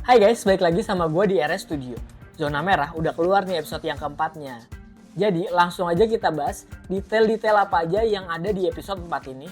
Hai guys, balik lagi sama gue di RS Studio. Zona merah udah keluar nih episode yang keempatnya. Jadi langsung aja kita bahas detail-detail apa aja yang ada di episode 4 ini.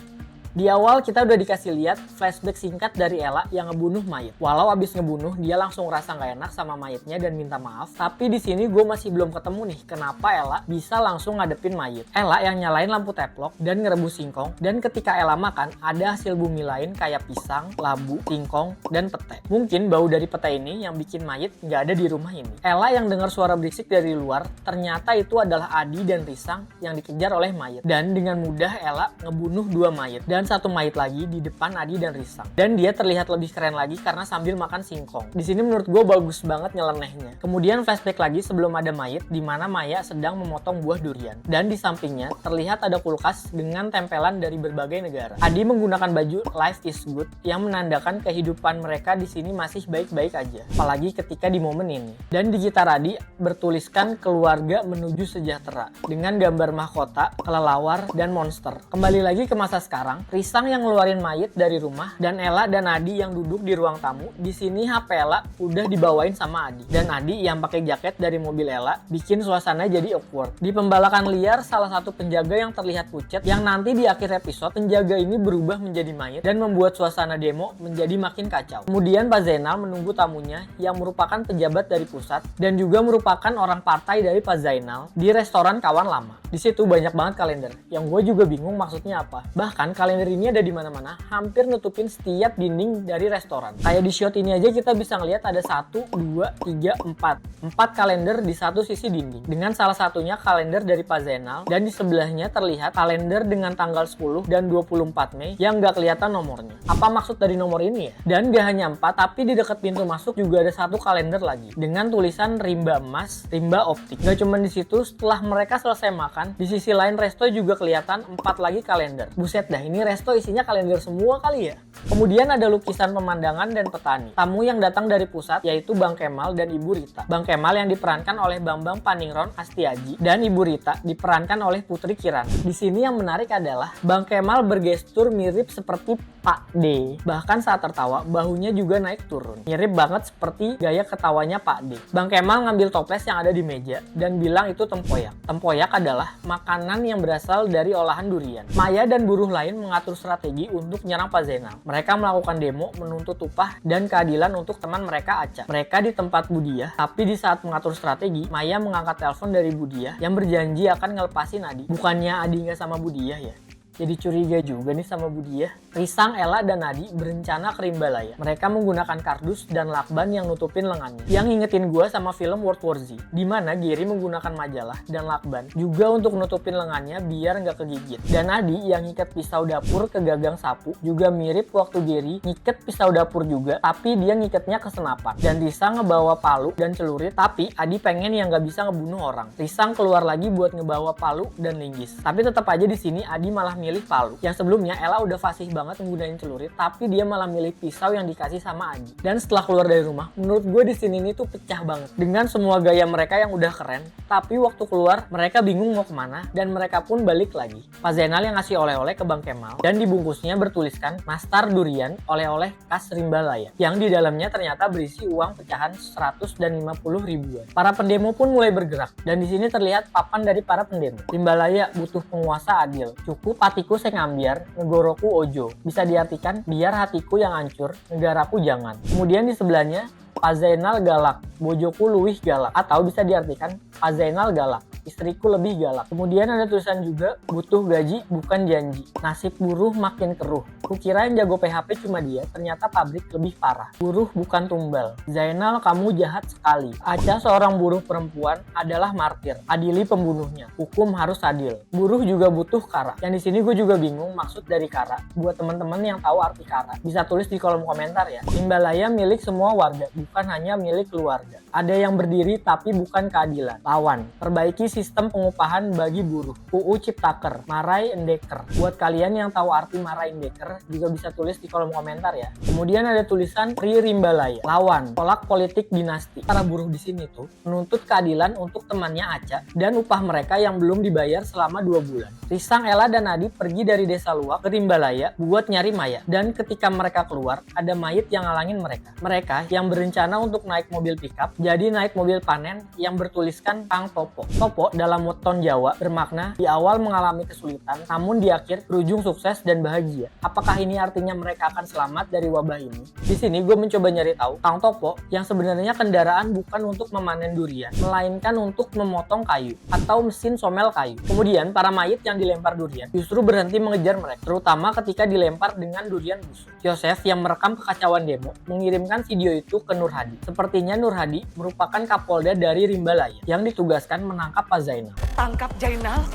Di awal kita udah dikasih lihat flashback singkat dari Ella yang ngebunuh mayat. Walau abis ngebunuh, dia langsung ngerasa nggak enak sama mayatnya dan minta maaf. Tapi di sini gue masih belum ketemu nih kenapa Ella bisa langsung ngadepin mayat. Ella yang nyalain lampu teplok dan ngerebus singkong. Dan ketika Ella makan, ada hasil bumi lain kayak pisang, labu, singkong, dan pete. Mungkin bau dari pete ini yang bikin mayat nggak ada di rumah ini. Ella yang dengar suara berisik dari luar, ternyata itu adalah Adi dan Risang yang dikejar oleh mayat. Dan dengan mudah Ella ngebunuh dua mayat. Dan satu mayat lagi di depan Adi dan Risang. Dan dia terlihat lebih keren lagi karena sambil makan singkong. Di sini menurut gue bagus banget nyelenehnya. Kemudian flashback lagi sebelum ada mayat di mana Maya sedang memotong buah durian. Dan di sampingnya terlihat ada kulkas dengan tempelan dari berbagai negara. Adi menggunakan baju Life is Good yang menandakan kehidupan mereka di sini masih baik-baik aja. Apalagi ketika di momen ini. Dan di gitar Adi bertuliskan keluarga menuju sejahtera dengan gambar mahkota, kelelawar, dan monster. Kembali lagi ke masa sekarang. Risang yang ngeluarin mayat dari rumah dan Ella dan Adi yang duduk di ruang tamu. Di sini HP Ella udah dibawain sama Adi. Dan Adi yang pakai jaket dari mobil Ella bikin suasana jadi awkward. Di pembalakan liar salah satu penjaga yang terlihat pucat yang nanti di akhir episode penjaga ini berubah menjadi mayat dan membuat suasana demo menjadi makin kacau. Kemudian Pak Zainal menunggu tamunya yang merupakan pejabat dari pusat dan juga merupakan orang partai dari Pak Zainal di restoran kawan lama. Di situ banyak banget kalender yang gue juga bingung maksudnya apa. Bahkan kalender ini ada di mana-mana, hampir nutupin setiap dinding dari restoran. Kayak di shot ini aja kita bisa ngelihat ada 1, 2, 3, 4 kalender di satu sisi dinding. Dengan salah satunya kalender dari Pak Zainal dan di sebelahnya terlihat kalender dengan tanggal 10 dan 24 Mei yang nggak kelihatan nomornya. Apa maksud dari nomor ini ya? Dan gak hanya 4, tapi di dekat pintu masuk juga ada satu kalender lagi dengan tulisan rimba emas, rimba optik. Gak cuma di situ, setelah mereka selesai makan, di sisi lain resto juga kelihatan 4 lagi kalender. Buset dah, ini resto isinya kalender semua kali ya. Kemudian ada lukisan pemandangan dan petani. Tamu yang datang dari pusat yaitu Bang Kemal dan Ibu Rita. Bang Kemal yang diperankan oleh Bambang Paningron Astiaji dan Ibu Rita diperankan oleh Putri Kirana. Di sini yang menarik adalah Bang Kemal bergestur mirip seperti Pak D. Bahkan saat tertawa bahunya juga naik turun. Mirip banget seperti gaya ketawanya Pak D. Bang Kemal ngambil toples yang ada di meja dan bilang itu tempoyak. Tempoyak adalah makanan yang berasal dari olahan durian. Maya dan buruh lain mengatur strategi untuk menyerang Pak Zainal. Mereka melakukan demo menuntut upah dan keadilan untuk teman mereka Aca. Mereka di tempat Budiah, tapi di saat mengatur strategi, Maya mengangkat telepon dari Budiah yang berjanji akan ngelepasin Adi. Bukannya Adi nggak sama Budiah ya? Jadi curiga juga nih sama Budiah. Risang, Ella, dan Adi berencana ke Rimbalaya. Mereka menggunakan kardus dan lakban yang nutupin lengannya. Yang ngingetin gue sama film World War Z, di mana Gary menggunakan majalah dan lakban juga untuk nutupin lengannya biar nggak kegigit. Dan Adi yang ngikat pisau dapur ke gagang sapu juga mirip waktu Gary ngikat pisau dapur juga, tapi dia ngikatnya ke senapan. Dan Risang ngebawa palu dan celurit, tapi Adi pengen yang nggak bisa ngebunuh orang. Risang keluar lagi buat ngebawa palu dan linggis. Tapi tetap aja di sini Adi malah milih palu. Yang sebelumnya Ella udah fasih banget menggunakan celurit, tapi dia malah milih pisau yang dikasih sama Adi. Dan setelah keluar dari rumah, menurut gue di sini nih tuh pecah banget. Dengan semua gaya mereka yang udah keren, tapi waktu keluar mereka bingung mau kemana dan mereka pun balik lagi. Pak Zainal yang ngasih oleh-oleh ke Bang Kemal dan dibungkusnya bertuliskan Nastar Durian oleh-oleh khas Rimbalaya yang di dalamnya ternyata berisi uang pecahan 100 dan 50 ribuan. Para pendemo pun mulai bergerak dan di sini terlihat papan dari para pendemo. Rimbalaya butuh penguasa adil. Cukup hatiku sing ambiar, negoroku ojo. Bisa diartikan, biar hatiku yang hancur, negaraku jangan. Kemudian di sebelahnya, Pak Zainal galak, bojoku luwih galak. Atau bisa diartikan, Pak Zainal galak, istriku lebih galak. Kemudian ada tulisan juga, butuh gaji bukan janji. Nasib buruh makin keruh. Kukira yang jago PHP cuma dia, ternyata pabrik lebih parah. Buruh bukan tumbal. Zainal, kamu jahat sekali. Aca seorang buruh perempuan adalah martir. Adili pembunuhnya. Hukum harus adil. Buruh juga butuh kara. Yang di sini gue juga bingung maksud dari kara. Buat teman-teman yang tahu arti kara, bisa tulis di kolom komentar ya. Rimbalaya milik semua warga, bukan hanya milik keluarga. Ada yang berdiri tapi bukan keadilan. Lawan. Perbaiki sistem pengupahan bagi buruh. UU Ciptaker. Marai Endeker. Buat kalian yang tahu arti Marai Endeker, juga bisa tulis di kolom komentar ya. Kemudian ada tulisan Pri Rimbalaya, lawan, tolak politik dinasti. Para buruh di sini tuh menuntut keadilan untuk temannya Aca dan upah mereka yang belum dibayar selama 2 bulan. Risang, Ella, dan Adit pergi dari desa Luwak ke Rimbalaya buat nyari Maya. Dan ketika mereka keluar, ada mayit yang ngalangin mereka. Mereka yang berencana untuk naik mobil pickup, jadi naik mobil panen yang bertuliskan Kang Topo. Topo dalam weton Jawa bermakna di awal mengalami kesulitan, namun di akhir berujung sukses dan bahagia. Apakah ini artinya mereka akan selamat dari wabah ini? Di sini gue mencoba nyari tahu, Kang Topo yang sebenarnya kendaraan bukan untuk memanen durian, melainkan untuk memotong kayu atau mesin somel kayu. Kemudian para mayit yang dilempar durian justru berhenti mengejar mereka, terutama ketika dilempar dengan durian busuk. Yosef yang merekam kekacauan demo mengirimkan video itu ke Nur Hadi. Sepertinya Nur Hadi merupakan Kapolda dari Rimbalaya yang ditugaskan menangkap Pak Zainal. Tangkap Zainal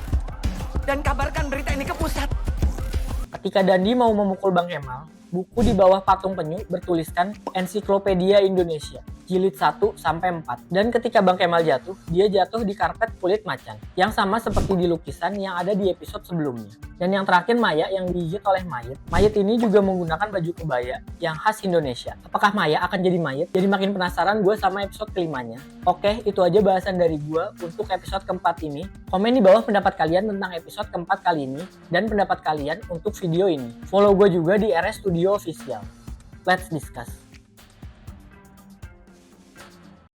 dan kabarkan berita ini ke pusat. Ketika Dandi mau memukul Bang Kemal, buku di bawah patung penyu bertuliskan Ensiklopedia Indonesia, jilid 1-4. Dan ketika Bang Kemal jatuh, dia jatuh di karpet kulit macan, yang sama seperti di lukisan yang ada di episode sebelumnya. Dan yang terakhir Maya yang digigit oleh mayit. Mayit ini juga menggunakan baju kebaya yang khas Indonesia. Apakah Maya akan jadi mayit? Jadi makin penasaran gue sama episode kelimanya. Oke, itu aja bahasan dari gue untuk episode keempat ini. Komen di bawah pendapat kalian tentang episode keempat kali ini, dan pendapat kalian untuk video ini. Follow gue juga di RS Studio Official. Let's discuss.